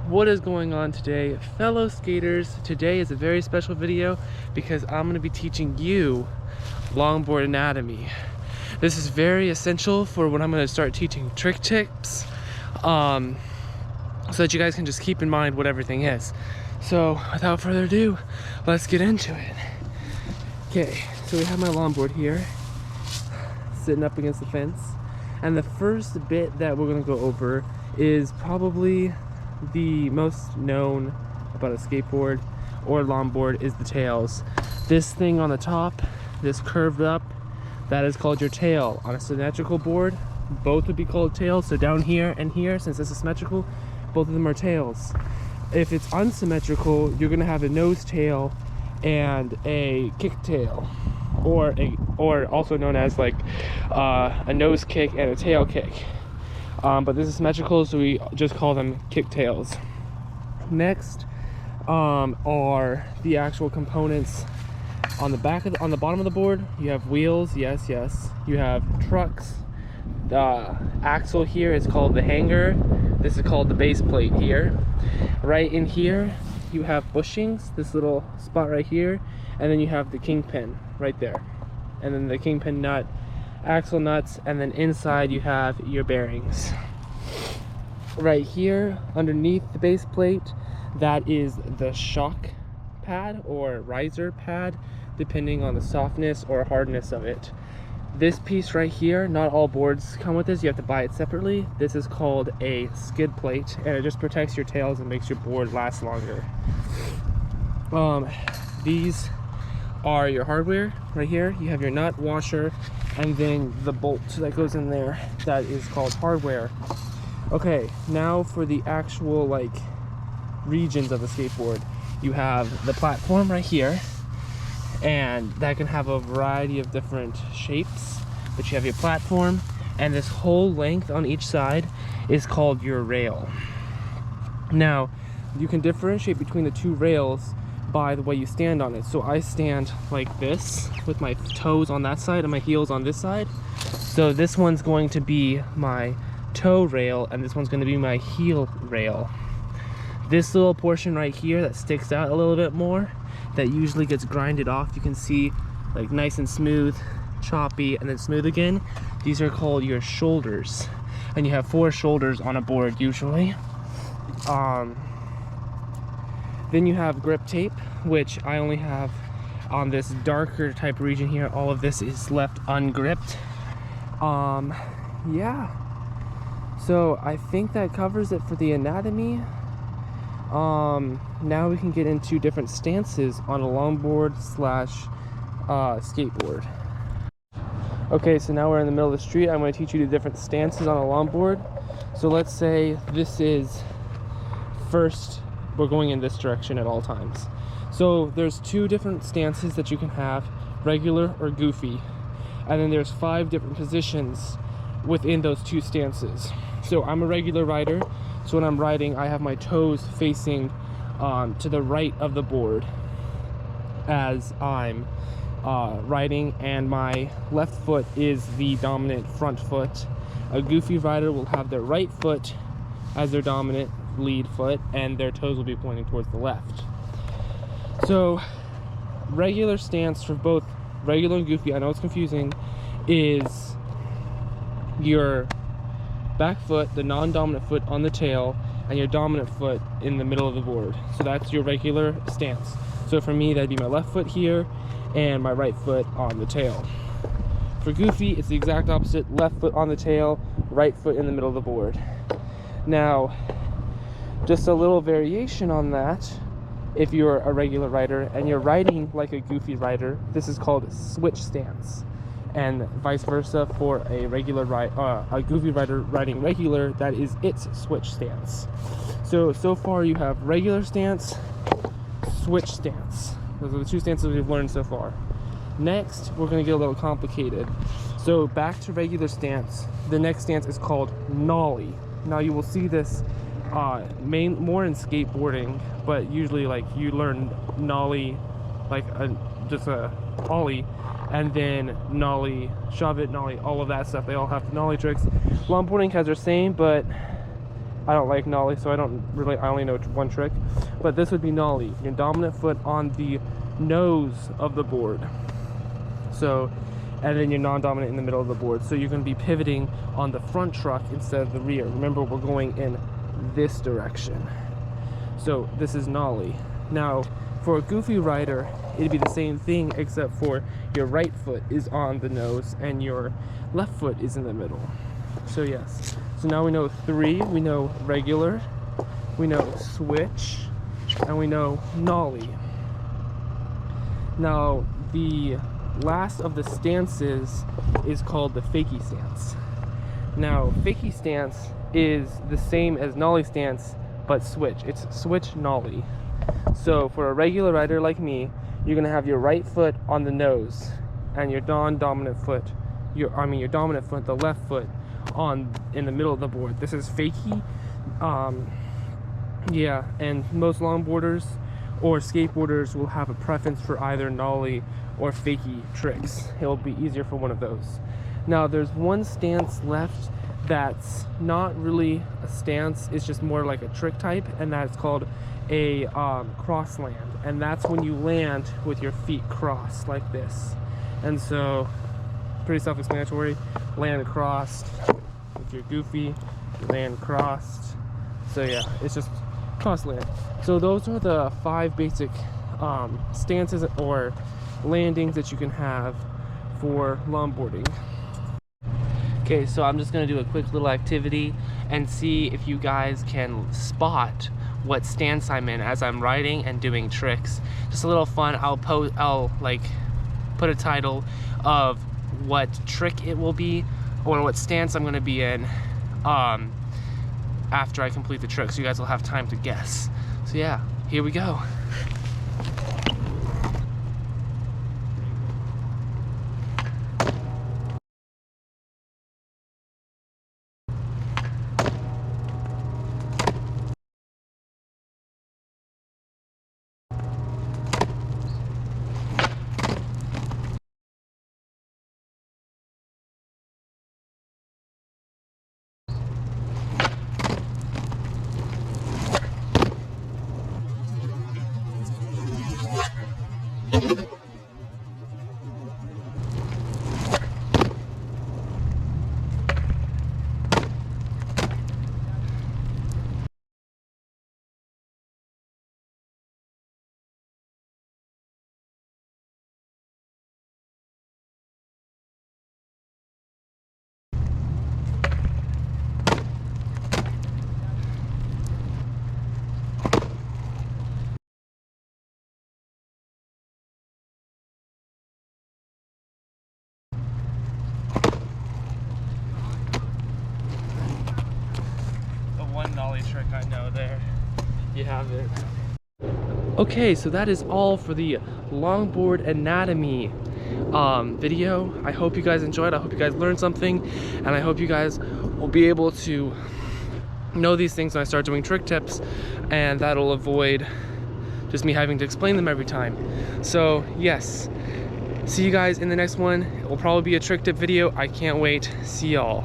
What is going on today, fellow skaters? Today is a very special video because I'm going to be teaching you longboard anatomy. This is very essential for when I'm going to start teaching trick tips, so that you guys can just keep in mind what everything is. So without further ado, let's get into it. Okay, so we have my longboard here sitting up against the fence, and the first bit that we're going to go over is probably the most known about a skateboard or longboard is the tails. This thing on the top, this curved up, that is called your tail. On a symmetrical board, both would be called tails. So down here and here, since this is symmetrical, both of them are tails. If it's unsymmetrical, you're gonna have a nose tail and a kick tail, or also known as like a nose kick and a tail kick. But this is symmetrical, so we just call them kick tails. Next are the actual components on the back of on the bottom of the board. You have wheels, yes. You have trucks. The axle here is called the hanger. This is called the base plate here. Right in here, you have bushings, this little spot right here, and then you have the kingpin right there, and then the kingpin nut, axle nuts, and then inside you have your bearings. Right here underneath the base plate, that is the shock pad or riser pad, depending on the softness or hardness of it. This piece right here, not all boards come with this, you have to buy it separately. This is called a skid plate, and it just protects your tails and makes your board last longer. These are your hardware. Right here you have your nut, washer, and then the bolt that goes in there, that is called hardware. Okay, now for the actual like regions of the skateboard. You have the platform right here, and that can have a variety of different shapes, but you have your platform, and this whole length on each side is called your rail. Now you can differentiate between the two rails by the way you stand on it. So I stand like this with my toes on that side and my heels on this side. So this one's going to be my toe rail, and this one's going to be my heel rail. This little portion right here that sticks out a little bit more, that usually gets grinded off, you can see like nice and smooth, choppy, and then smooth again. These are called your shoulders, and you have 4 shoulders on a board usually. Then you have grip tape, which I only have on this darker type region here. All of this is left ungripped. Yeah. So I think that covers it for the anatomy. Now we can get into different stances on a longboard slash skateboard. Okay, so now we're in the middle of the street. I'm going to teach you the different stances on a longboard. So let's say this is first. We're going in this direction at all times. So there's 2 different stances that you can have, regular or goofy, and then there's 5 different positions within those 2 stances. So I'm a regular rider, so when I'm riding, I have my toes facing to the right of the board as I'm riding, and my left foot is the dominant front foot. A goofy rider will have their right foot as their dominant lead foot, and their toes will be pointing towards the left. So regular stance for both regular and goofy, I know it's confusing, is your back foot, the non-dominant foot on the tail, and your dominant foot in the middle of the board. So that's your regular stance. So for me, that'd be my left foot here and my right foot on the tail. For goofy, it's the exact opposite: left foot on the tail, right foot in the middle of the board. Now, just a little variation on that, if you're a regular rider and you're riding like a goofy rider, this is called switch stance, and vice versa for a regular a goofy rider riding regular, that is its switch stance. So far you have regular stance, switch stance. Those are the 2 stances we've learned so far. Next, we're going to get a little complicated. So back to regular stance, the next stance is called nollie. Now you will see this more in skateboarding, but usually like you learn nollie like just a ollie, and then nollie, shove it, nollie, all of that stuff. They all have nollie tricks. Longboarding has their same, but I don't like nollie, so I only know one trick. But this would be nollie, your dominant foot on the nose of the board. So, and then your non-dominant in the middle of the board. So you're going to be pivoting on the front truck instead of the rear. Remember, we're going in this direction. So this is nollie. Now, for a goofy rider, it'd be the same thing, except for your right foot is on the nose and your left foot is in the middle. So yes. So now we know 3, we know regular, we know switch, and we know nollie. Now, the last of the stances is called the fakie stance. Now, fakie stance is the same as nollie stance, but switch. It's switch nollie. So for a regular rider like me, you're gonna have your right foot on the nose and your non-dominant foot, your dominant foot, the left foot, in the middle of the board. This is fakie. Yeah, and most longboarders or skateboarders will have a preference for either nollie or fakie tricks. It'll be easier for one of those. Now there's one stance left that's not really a stance, it's just more like a trick type, and that's called a cross land. And that's when you land with your feet crossed like this. And so, pretty self-explanatory. Land crossed. If you're goofy, you land crossed. So yeah, it's just cross land. So those are the 5 basic stances or landings that you can have for longboarding. Okay, so I'm just gonna do a quick little activity and see if you guys can spot what stance I'm in as I'm riding and doing tricks. Just a little fun. I'll like put a title of what trick it will be or what stance I'm gonna be in after I complete the trick, so you guys will have time to guess. So yeah, here we go. Nollie trick I know there. You have it. Okay, so that is all for the Longboard Anatomy video. I hope you guys enjoyed. I hope you guys learned something, and I hope you guys will be able to know these things when I start doing trick tips, and that'll avoid just me having to explain them every time. So yes, see you guys in the next one. It will probably be a trick tip video. I can't wait. See y'all.